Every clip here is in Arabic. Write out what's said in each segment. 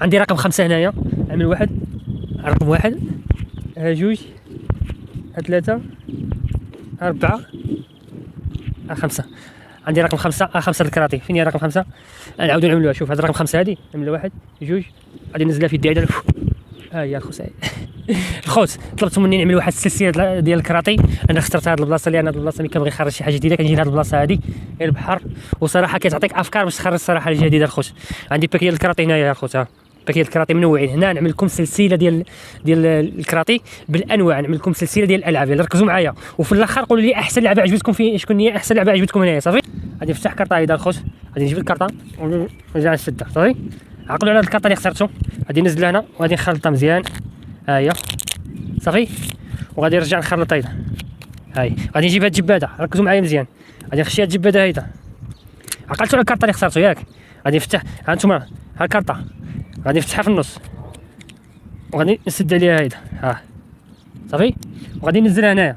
عندي رقم 5 هنايا، نعمل واحد، رقم 1، جوج، 3، 4، 5. عندي رقم 5، 5 الكراتي. فين هي رقم 5؟ نعاودو نعملوها. شوف هاد رقم 5 هادي نعملها 1، جوج، غادي ننزلها في يدي هيدا. ها هي الخوت. الخوت طلبتوا مني نعمل واحد السلسله ديال الكراتي. انا اخترت هاد البلاصه لان هاد البلاصه ملي كنبغي نخرج شي حاجه جديده كنجي لهاد البلاصه هادي، هي البحر، وصراحه كتعطيك افكار باش تخرج الصراحه الجديده. الخوت عندي باك ديال الكراتي هنايا الخوت، ها باك ديال الكراتي منوعين. هنا نعمل لكم سلسله ديال الكراتي بالانواع، نعمل لكم سلسله ديال الالعاب. يلا ركزوا معايا، وفي الاخر قولوا لي احسن لعبه عجبتكم في شكون هي احسن لعبه عجبتكم هنايا. صافي غادي نفتح كارطه هيدا الخوت، غادي نجيب الكارطه ونرجع نشدها. صافي عقلوا على هاد الكارطه اللي اخترتو، غادي ننزلها هنا وغادي نخلطها مزيان. ها هي صافي، وغادي نرجع نخلط هيدا. هاي غادي نجيب هاد الجباده، ركزوا معايا مزيان. غادي نخشي هاد الجباده هيدا. عقلتوا على الكارطه اللي اخترتو ياك؟ غادي نفتح، ها انتوما ها الكارطه، غادي نفتحها في النص وغادي نسد عليها هيدا. ها صافي، وغادي ننزلها هنايا.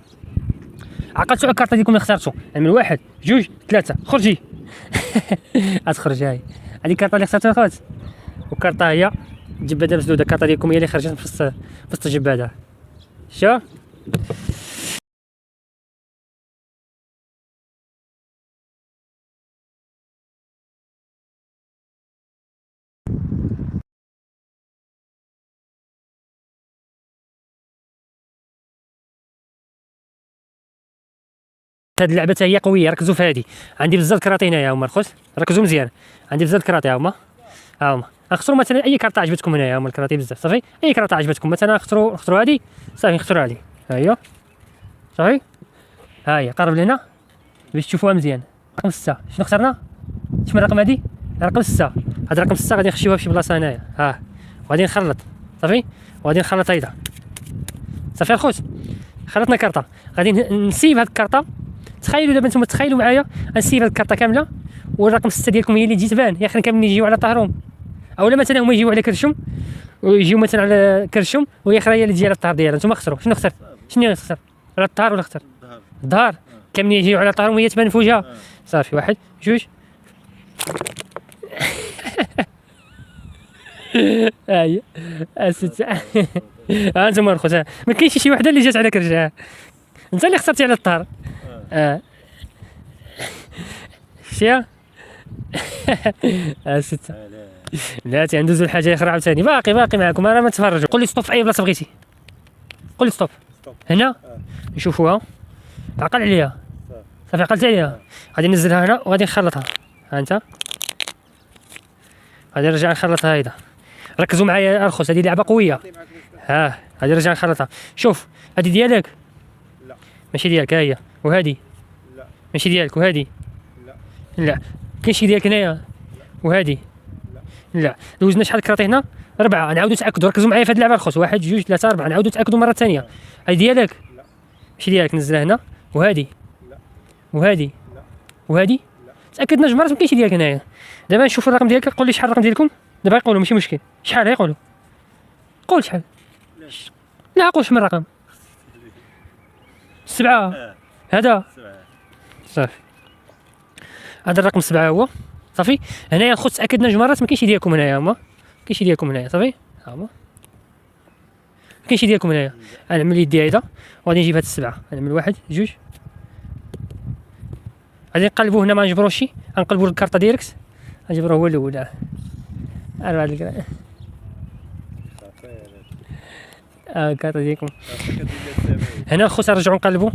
عقلتوا على الكارطه ديالكم اللي اخترتو، نعمل 1، جوج، 3، خرجي. غتخرج. هاي هادي الكارطه اللي اخترتوها اخوات، والكارطه هي الجباده مسدوده. الكارطه ديالكم هي اللي خرجت في وسط الجباده. شوف هاد اللعبه حتى هي قويه، ركزوا في هادي. عندي بزاف الكراطي هنايا هما الخوت، ركزوا مزيان. عندي بزاف الكراطي ها هما. اختاروا مثلا اي كارطه عجبتكم هنايا، هما الكراطي بزاف. صافي اي كارطه عجبتكم، مثلا اختاروا هادي. صافي اختاروا هادي. ها هي صافي، ها هي. قرب لهنا باش تشوفوها مزيان. رقم 6 شنو اخترنا؟ شنو الرقم هادي؟ رقم 6. هاد رقم 6 غادي نخشيوها في شي بلاصه هنايا. ها وغادي نخلط. صافي وغادي نخلط هيدا. صافي الخوت خلطنا كارطه، غادي نسيب هاد الكارطه. تخيلوا دابا نتوما، تخيلوا معايا غنسيب هاد الكارطه كامله، والرقم 6 ديالكم هي اللي تجي تبان. يا اخي كاملين يجيو على طهرهم، اولا مثلا هما يجيو على كرشم، ويجيو مثلا على كرشم، وهي اخرى هي اللي تجي على الطهر ديالها. نتوما اختاروا شنو اخترت؟ شنو اخترت؟ على الطهر ولا اخترت؟ الظهر. كاملين يجيو على طهرهم وهي تبان في وجهها. صافي 1، جوج. ها هي 6. ها انتما الخوت، ما كاينش شي وحده اللي جات على كرشها، انت اللي اخترتي على الطهر. شتيها؟ 6. بلاتي ندوزو لحاجه اخرى عاوتاني. باقي معاكم، انا ما تفرجوا. قول لي ستوب في اي بلاصه بغيتي. قول لي ستوب هنا نشوفوها. عقل عليها. صافي عقلت عليها. غادي ننزلها هنا وغادي نخلطها. ها انت غادي نرجع نخلطها هيدا. ركزوا معايا الخوت، هذه لعبه قويه. ها غادي نرجع نخلطها. شوف هذه ديالك؟ لا ماشي ديالك. ها هي. وهذه؟ لا ماشي ديالك. وهذه؟ لا كاين شي ديالك هنايا. وهذه؟ لا. دوزنا شحال كراطي هنا؟ 4. نعاودو نتاكدوا، ركزوا معايا في هاد اللعبه الخوت. 1، 2، 3، 4. نعاودو نتاكدوا مره ثانيه. هذه ديالك؟ لا ماشي ديالك. نزلها هنا. وهذه؟ لا. وهذه؟ لا. وهذه؟ لا. تاكدنا جوج مرات ما كاينش ديالك هنايا. دابا نشوفوا الرقم ديالك. قول لي شحال الرقم ديالكم دابا. يقولوا ماشي مشكل. شحال يقولوا؟ قول شحال. لا قولش من الرقم. 7. هذا صافي، هذا الرقم 7 هو. صافي هنايا الخوت تاكدنا جوج مرات ما كاينش ديالكم هنايا. هما كاينش ديالكم هنايا. صافي ها هما ما كاينش ديالكم هنايا. غنعمل يدي هيدا وغادي نجيب هاد 7. غنعمل 1، 2. غادي نقلبو هنا، ما نجبروش شي. غنقلبو الكارطه ديريكت، غنجبرو هو الاول. هاد الكارطه ديالكم هنا الخوت. نرجعو نقلبو.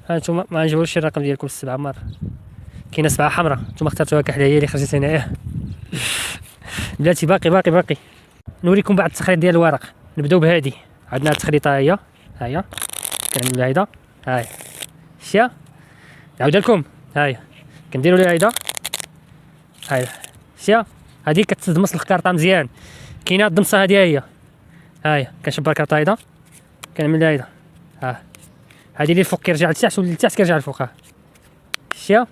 ها نتوما ما نجبروش الرقم ديالكم 7 مره. كاينه 7 حمراء، نتوما اخترتوها كحله هي اللي خرجت هنايا. بلاتي باقي نوريكم بعض التخليط ديال الورق. نبداو بهادي. عندنا التخليطه هي. ها هي كنعملوا هيدا. هاي شتيها؟ نعاودها لكم. هاي كنديروا ليها هيدا. هاي شتيها؟ هادي كتدمس الكارطه مزيان. كاينه الدمسه هادي هي. هاي كنشبر الكارطه هيدا، كنعمل لها هيدا. ها هادي اللي الفوق كيرجع لتحت واللي لتحت كيرجع للفوق. ها شتيها؟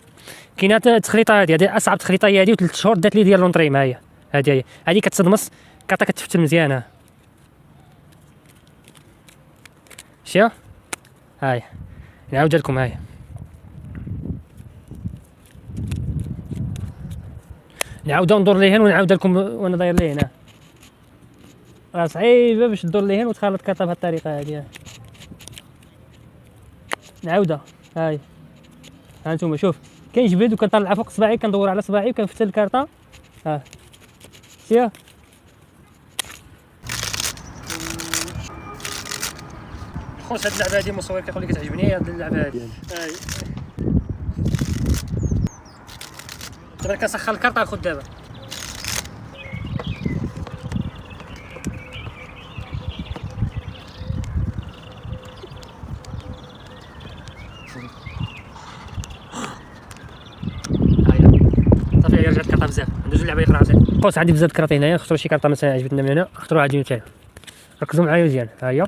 كاينه التخليطه هادي اصعب تخليطه هي هادي، و3 شهور دات لي ديال لونطريم. ها هي هادي هادي كتدمس الكارطه، كتفتل مزيان. شتيها؟ هاي نعاودها لكم. هاي نعاودها ندور ليه هنا ونعاودها لكم وانا داير ليه هنا. راه صعيبه باش تدور ليهن وتخلط كارطه بهذه الطريقه هذه. نعاودها هاي. ها انتم شوف كنجبد وكنطلع فوق صباعي كندور على صباعي وكنفتل الكارطه. ها شتيها خوش. هاد اللعبه هادي مصور كيقول لي كتعجبني هاد اللعبه هادي. هاي دابا كنسخن الكارطه ناخذ دابا. صافي رجعت الكارطه بزاف. ندوزو اللعبه اخرى عاوتاني. خوت عندي بزاف الكراطي هنايا. نختاروا شي كارطه مثلا عجبتنا من هنا نختاروا عاد ثاني. ركزوا معايا مزيان. ها هي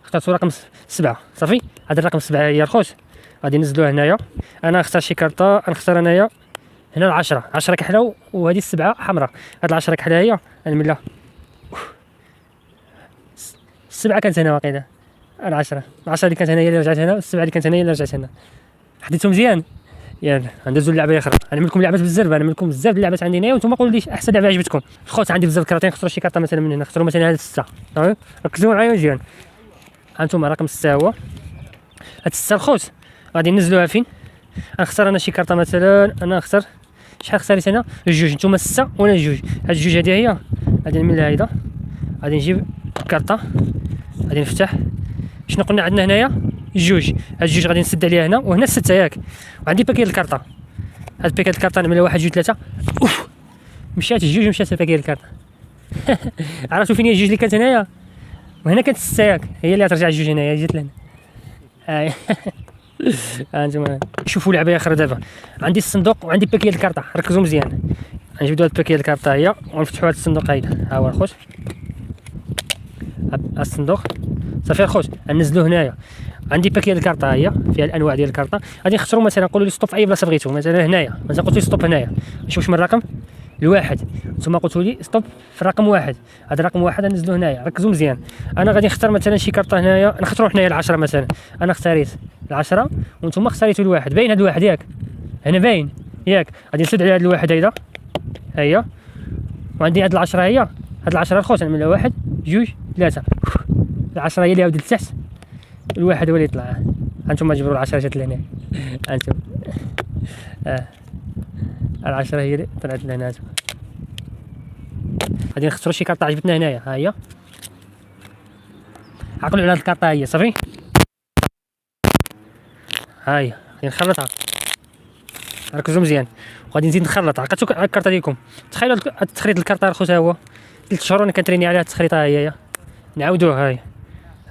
اخترتوا رقم 7 صافي. هذا الرقم 7 هي الخوت غادي ننزلوه هنايا. انا نختار شي كارطه نختار انايا هنا 10 كحله وهذه 7 حمراء. هاد 10 كحله هي نملا 7 كانت هنا واقيلا. العشرة اللي كانت هنا هي اللي رجعت هنا وال7 اللي كانت هنا هي اللي رجعت هنا. حديتو مزيان. يلا ندوزو اللعبه اخرى. انا لكم لعبات بزاف. انا لكم بزاف اللعبات عندي هنايا وانتم قولوا لي احسن لعبه عجبتكم. خوت عندي بزاف الكراطين. نختاروا شي كارطه مثلا من هنا. نختاروا مثلا هاد 6 صافي. ركزوا معايا مزيان. هانتوما رقم 6 هو هاد 6 الخوت غادي ننزلوها فين. غنختار انا شي كارطه مثلا. انا نختار شحال اختاريت انا جوج. نتوما 6 وانا جوج. هاد الجوج هادي هي غادي نملها هيدا. غادي نجيب الكارطه غادي نفتح. شنو قلنا عندنا هنايا جوج. هاد الجوج غادي نسد عليها هنا وهنا 6 ياك. وعندي باكيت الكارطه. هاد باكيت الكارطه نعملها 1 2 3. اوف مشات الجوج ومشات باكيت الكارطه. عرفتوا فين هي الجوج اللي كانت هنايا وهنا كانت 6 ياك. هي اللي غترجع الجوج هنايا جات لنا. ها انتم شوفوا لعبه اخرى. دابا عندي الصندوق وعندي باكيت الكارطه. ركزوا مزيان. غنجبدوا هاد باكيت الكارطه هي ونفتحوا هاد الصندوق هيدا. ها هو الخوت هاد الصندوق صافي الخوت. غنزلوه هنايا. عندي باكيت الكارطه هي فيها الانواع ديال الكارطه. غادي نختاروا مثلا نقولوا لي ستوب في اي بلاصه بغيتو. مثلا هنايا مثلا قلت لي ستوب هنايا. نشوف من الرقم الواحد. نتوما قلتوا لي ستوب في الرقم 1. هذا الرقم 1 ننزلوه هنايا. ركزوا مزيان. انا غادي نختار مثلا شي كارطه هنايا. نختاروا هنايا 10 مثلا. انا اختاريت 10 وانتم اختاريتوا الواحد. باين هذا الواحد ياك هنا باين ياك. غادي نسد على هذا الواحد هيدا. ها هي وعندي هاد 10 هي. هاد 10 الخوت نعملها 1 2 3. 10 هي اللي عاودت لتحت. الواحد هو اللي يطلع. هانتوما جبروا 10 جات لهنا. هانتوما 10 هي اللي طلعت لهنا. هانتوما غادي نختاروا شي كارطه عجبتنا هنايا. ها هي عقلوا على هاد الكارطه هي صافي. ها هي غادي نخلطها. ركزوا مزيان وغادي نزيد نخلط. عقلتوا على الكارطه ديالكم. تخيلوا هاد التخريط الكارطه الخوت ها هو 3 شهور انا كنتريني على هاد التخريطه. هي نعاودوه.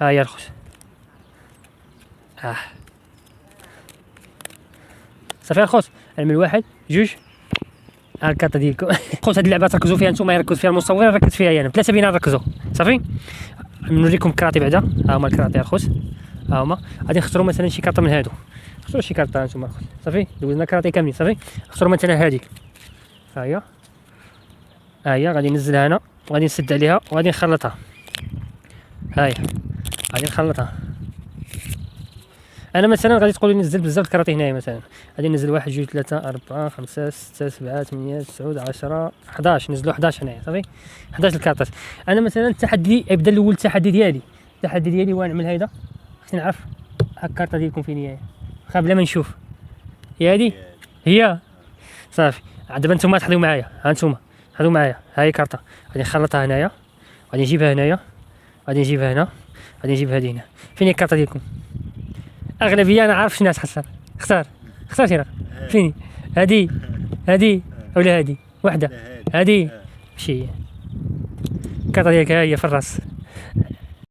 ها هي الخوت. صافي الخوت. من 1 2 ها الكارطه ديالكم. خوت هاد اللعبه تركزوا فيها نتوما. يركز فيها المصور ركز فيها انا. 3 بينا نركزوا صافي. نوريكم الكراطي بعدا. ها هما الكراطي الخوت. ها هما غادي نختاروا مثلا شي كارطه من هادو. اختاروا شي كارطه نتوما الخوت صافي. دوزنا كراطي كاملين صافي. اختاروا مثلا هاديك. ها هي غادي ننزلها هنا وغادي نسد عليها وغادي نخلطها. ها هي غادي نخلطها. انا مثلا غادي تقولوا لي نزل بزاف الكراطي هنايا. مثلا غادي ننزل 1 2 3 4 5 6 7 8 9 10 11. نزلوا 11 هنايا صافي. 11 الكارطات. انا مثلا التحدي يبدا الاول. التحدي ديالي هو نعمل هيدا. خصني نعرف ها الكارطه ديالكم فين هي. واخا بلا ما نشوف. هي هادي هي صافي. دابا نتوما تحضروا معايا. ها نتوما تحضروا معايا. ها هي كارطه غادي نخلطها هنايا. غادي نجيبها هنايا. غادي نجيبها هنا. غادي نجيب هادي هنا. فين هي الكارطه ديالكم؟ اغلبيه انا عارف شنو تحصل. اختار شي رقم. فين هادي ولا هادي وحده. هادي ماشي هي الكارطه ديالك. ها هي في الراس.